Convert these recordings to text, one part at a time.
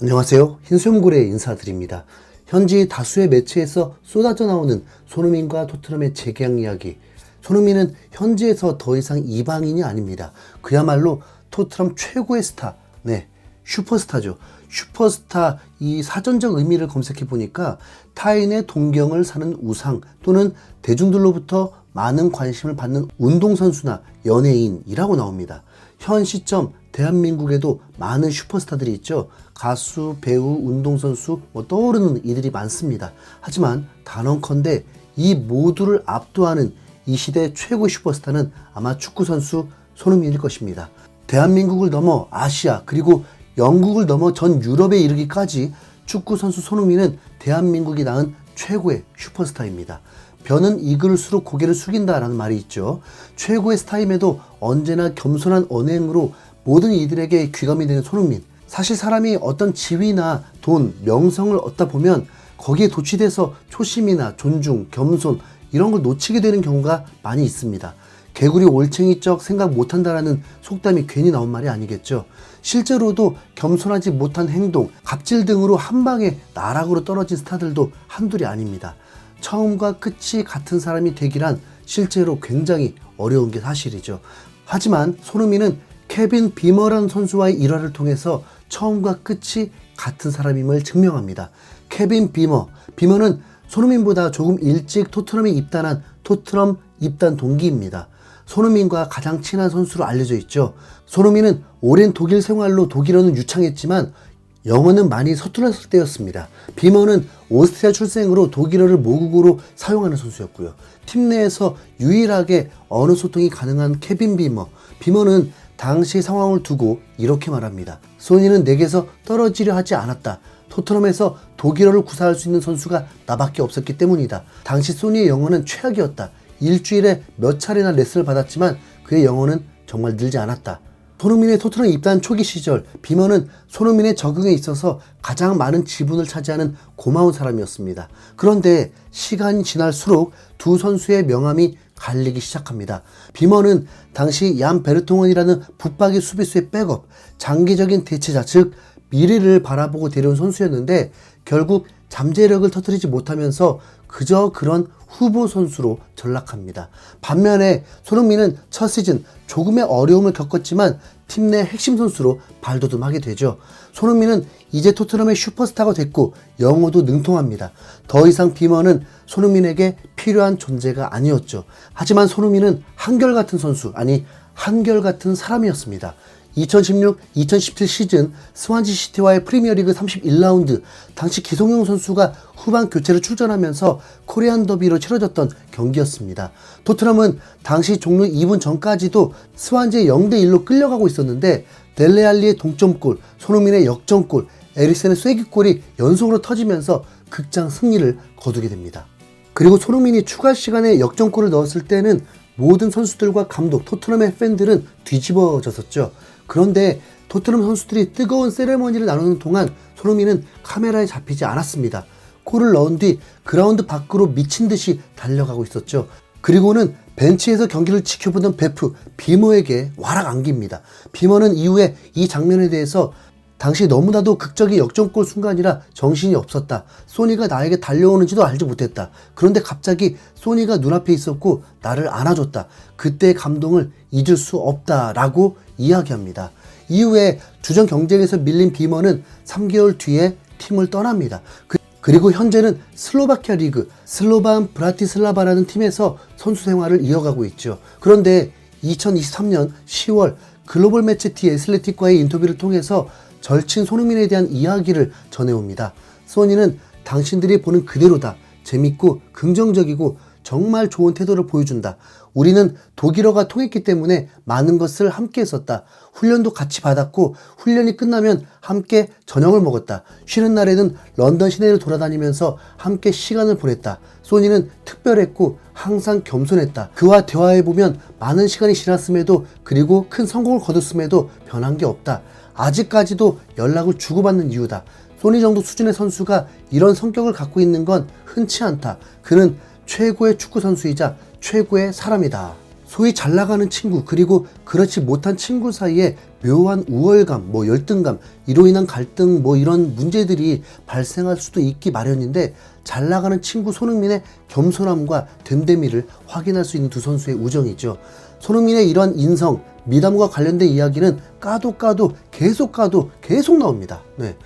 안녕하세요. 흰수염고래 인사드립니다. 현지 다수의 매체에서 쏟아져 나오는 손흥민과 토트넘의 재계약 이야기. 손흥민은 현지에서 더 이상 이방인이 아닙니다. 그야말로 토트넘 최고의 스타, 슈퍼스타죠. 슈퍼스타, 이 사전적 의미를 검색해 보니까 타인의 동경을 사는 우상 또는 대중들로부터 많은 관심을 받는 운동선수나 연예인이라고 나옵니다. 현 시점 대한민국에도 많은 슈퍼스타들이 있죠. 가수, 배우, 운동선수 떠오르는 이들이 많습니다. 하지만 단언컨대 이 모두를 압도하는 이 시대 최고의 슈퍼스타는 아마 축구선수 손흥민일 것입니다. 대한민국을 넘어 아시아 그리고 영국을 넘어 전 유럽에 이르기까지 축구선수 손흥민은 대한민국이 낳은 최고의 슈퍼스타입니다. 벼는 이글수록 고개를 숙인다라는 말이 있죠. 최고의 스타임에도 언제나 겸손한 언행으로 모든 이들에게 귀감이 되는 손흥민. 사실 사람이 어떤 지위나 돈, 명성을 얻다 보면 거기에 도취돼서 초심이나 존중, 겸손 이런 걸 놓치게 되는 경우가 많이 있습니다. 개구리 올챙이적 생각 못한다라는 속담이 괜히 나온 말이 아니겠죠. 실제로도 겸손하지 못한 행동, 갑질 등으로 한 방에 나락으로 떨어진 스타들도 한둘이 아닙니다. 처음과 끝이 같은 사람이 되기란 실제로 굉장히 어려운 게 사실이죠. 하지만 손흥민은 케빈 비머라는 선수와의 일화를 통해서 처음과 끝이 같은 사람임을 증명합니다. 케빈 비머는 손흥민보다 조금 일찍 토트넘에 입단한 토트넘 입단 동기입니다. 손흥민과 가장 친한 선수로 알려져 있죠. 손흥민은 오랜 독일 생활로 독일어는 유창했지만 영어는 많이 서툴렀을 때였습니다. 비머는 오스트리아 출생으로 독일어를 모국어로 사용하는 선수였고요. 팀 내에서 유일하게 언어 소통이 가능한 케빈 비머는 당시 상황을 두고 이렇게 말합니다. 소니는 내게서 떨어지려 하지 않았다. 토트넘에서 독일어를 구사할 수 있는 선수가 나밖에 없었기 때문이다. 당시 소니의 영어는 최악이었다. 일주일에 몇 차례나 레슨을 받았지만 그의 영어는 정말 늘지 않았다. 손흥민의 토트넘 입단 초기 시절 비머는 손흥민의 적응에 있어서 가장 많은 지분을 차지하는 고마운 사람이었습니다. 그런데 시간이 지날수록 두 선수의 명함이 갈리기 시작합니다. 비머는 당시 얀 베르통원이라는 붙박이 수비수의 백업, 장기적인 대체자 즉 미래를 바라보고 데려온 선수였는데 결국 잠재력을 터뜨리지 못하면서 그저 그런 후보 선수로 전락합니다. 반면에 손흥민은 첫 시즌 조금의 어려움을 겪었지만 팀 내 핵심 선수로 발돋움하게 되죠. 손흥민은 이제 토트넘의 슈퍼스타가 됐고 영어도 능통합니다. 더 이상 비머는 손흥민에게 필요한 존재가 아니었죠. 하지만 손흥민은 한결같은 선수, 아니 한결같은 사람이었습니다. 2016-2017 시즌 스완지 시티와의 프리미어리그 31라운드 당시 기성용 선수가 후반 교체로 출전하면서 코리안 더비로 치러졌던 경기였습니다. 토트넘은 당시 종료 2분 전까지도 스완지의 0대1로 끌려가고 있었는데 델레알리의 동점골, 손흥민의 역전골, 에릭센의 쐐기골이 연속으로 터지면서 극장 승리를 거두게 됩니다. 그리고 손흥민이 추가 시간에 역전골을 넣었을 때는 모든 선수들과 감독, 토트넘의 팬들은 뒤집어졌었죠. 그런데 토트넘 선수들이 뜨거운 세레머니를 나누는 동안 손흥민은 카메라에 잡히지 않았습니다. 골을 넣은 뒤 그라운드 밖으로 미친 듯이 달려가고 있었죠. 그리고는 벤치에서 경기를 지켜보던 베프 비머에게 와락 안깁니다. 비머는 이후에 이 장면에 대해서 당시 너무나도 극적인 역전골 순간이라 정신이 없었다. 소니가 나에게 달려오는지도 알지 못했다. 그런데 갑자기 소니가 눈앞에 있었고 나를 안아줬다. 그때의 감동을 잊을 수 없다라고 이야기합니다. 이후에 주전 경쟁에서 밀린 비머는 3개월 뒤에 팀을 떠납니다. 그리고 현재는 슬로바키아 리그 슬로반 브라티슬라바라는 팀에서 선수 생활을 이어가고 있죠. 그런데 2023년 10월 글로벌 매체 디 애슬레틱과의 인터뷰를 통해서 절친 손흥민에 대한 이야기를 전해옵니다. 소니는 당신들이 보는 그대로다. 재밌고 긍정적이고 정말 좋은 태도를 보여준다. 우리는 독일어가 통했기 때문에 많은 것을 함께 했었다. 훈련도 같이 받았고 훈련이 끝나면 함께 저녁을 먹었다. 쉬는 날에는 런던 시내를 돌아다니면서 함께 시간을 보냈다. 소니는 특별했고 항상 겸손했다. 그와 대화해보면 많은 시간이 지났음에도 그리고 큰 성공을 거뒀음에도 변한 게 없다. 아직까지도 연락을 주고받는 이유다. 소니 정도 수준의 선수가 이런 성격을 갖고 있는 건 흔치 않다. 그는 최고의 축구 선수이자 최고의 사람이다. 소위 잘 나가는 친구 그리고 그렇지 못한 친구 사이에 묘한 우월감, 열등감, 이로 인한 갈등 이런 문제들이 발생할 수도 있기 마련인데 잘 나가는 친구 손흥민의 겸손함과 됨됨이를 확인할 수 있는 두 선수의 우정이죠. 손흥민의 이러한 인성, 미담과 관련된 이야기는 까도 계속 나옵니다. 네.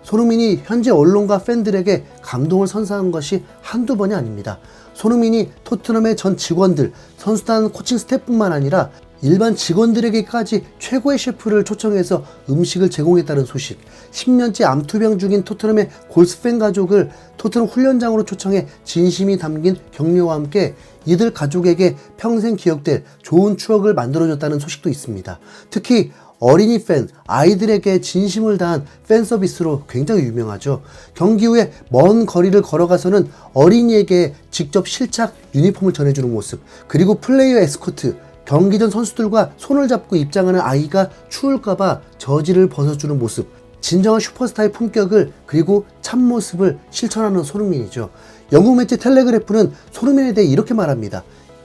손흥민이 현재 언론과 팬들에게 감동을 선사한 것이 한두 번이 아닙니다. 손흥민이 토트넘의 전 직원들, 선수단 코칭 스태프뿐만 아니라 일반 직원들에게까지 최고의 셰프를 초청해서 음식을 제공했다는 소식, 10년째 암투병 중인 토트넘의 골스팬 가족을 토트넘 훈련장으로 초청해 진심이 담긴 격려와 함께 이들 가족에게 평생 기억될 좋은 추억을 만들어줬다는 소식도 있습니다. 특히 어린이 팬, 아이들에게 진심을 다한 팬 서비스로 굉장히 유명하죠. 경기 후에 먼 거리를 걸어가서는 어린이에게 직접 실착 유니폼을 전해주는 모습, 그리고 플레이어 에스코트, 경기 전 선수들과 손을 잡고 입장하는 아이가 추울까봐 저지를 벗어주는 모습, 진정한 슈퍼스타의 품격을 그리고 참모습을 실천하는 손흥민이죠. 영국 매체 텔레그래프는 손흥민에 대해 이렇게 말합니다.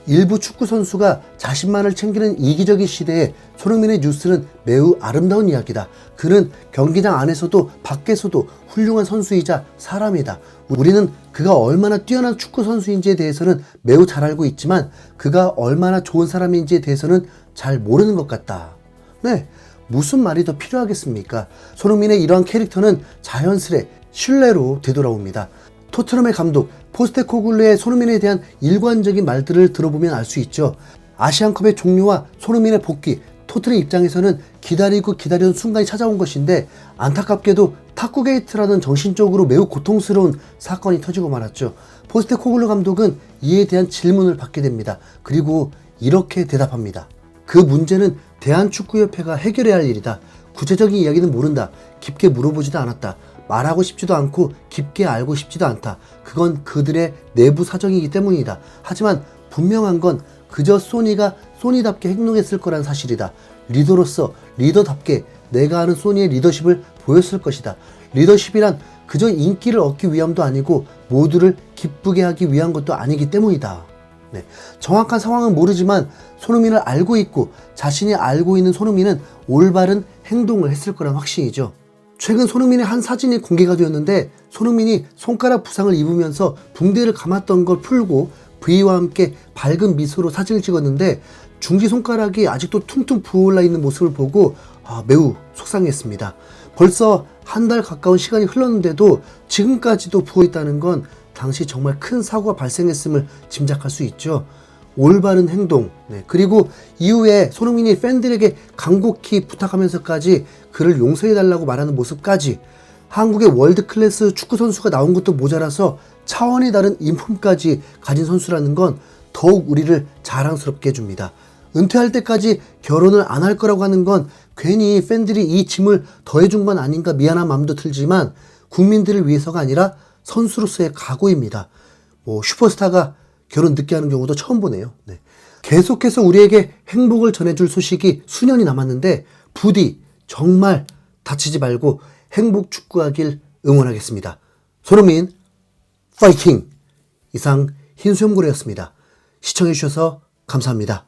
일부 축구 선수가 자신만을 챙기는 이기적인 시대에 손흥민의 뉴스는 매우 아름다운 이야기다. 그는 경기장 안에서도 밖에서도 훌륭한 선수이자 사람이다. 우리는 그가 얼마나 뛰어난 축구 선수인지에 대해서는 매우 잘 알고 있지만 그가 얼마나 좋은 사람인지에 대해서는 잘 모르는 것 같다. 네, 무슨 말이 더 필요하겠습니까? 손흥민의 이러한 캐릭터는 자연스레 신뢰로 되돌아옵니다. 토트넘의 감독 포스테코글루의 손흥민에 대한 일관적인 말들을 들어보면 알 수 있죠. 아시안컵의 종료와 손흥민의 복귀, 토트넘 입장에서는 기다리던 순간이 찾아온 것인데 안타깝게도 탁구게이트라는 정신적으로 매우 고통스러운 사건이 터지고 말았죠. 포스테코글루 감독은 이에 대한 질문을 받게 됩니다. 그리고 이렇게 대답합니다. 그 문제는 대한축구협회가 해결해야 할 일이다. 구체적인 이야기는 모른다. 깊게 물어보지도 않았다. 말하고 싶지도 않고 깊게 알고 싶지도 않다. 그건 그들의 내부 사정이기 때문이다. 하지만 분명한 건 그저 소니가 소니답게 행동했을 거란 사실이다. 리더로서 리더답게 내가 아는 소니의 리더십을 보였을 것이다. 리더십이란 그저 인기를 얻기 위함도 아니고 모두를 기쁘게 하기 위한 것도 아니기 때문이다. 네, 정확한 상황은 모르지만 손흥민을 알고 있고 자신이 알고 있는 손흥민은 올바른 행동을 했을 거란 확신이죠. 최근 손흥민의 한 사진이 공개가 되었는데 손흥민이 손가락 부상을 입으면서 붕대를 감았던 걸 풀고 V와 함께 밝은 미소로 사진을 찍었는데 중지 손가락이 아직도 퉁퉁 부어올라 있는 모습을 보고 매우 속상했습니다. 벌써 한 달 가까운 시간이 흘렀는데도 지금까지도 부어있다는 건 당시 정말 큰 사고가 발생했음을 짐작할 수 있죠. 올바른 행동, 그리고 이후에 손흥민이 팬들에게 간곡히 부탁하면서까지 그를 용서해달라고 말하는 모습까지 한국의 월드클래스 축구선수가 나온 것도 모자라서 차원이 다른 인품까지 가진 선수라는 건 더욱 우리를 자랑스럽게 해줍니다. 은퇴할 때까지 결혼을 안 할 거라고 하는 건 괜히 팬들이 이 짐을 더해준 건 아닌가 미안한 마음도 들지만 국민들을 위해서가 아니라 선수로서의 각오입니다. 슈퍼스타가 결혼 늦게 하는 경우도 처음 보네요. 네. 계속해서 우리에게 행복을 전해줄 소식이 수년이 남았는데 부디 정말 다치지 말고 행복 축구하길 응원하겠습니다. 손흥민 파이팅! 이상 흰수염고래였습니다. 시청해주셔서 감사합니다.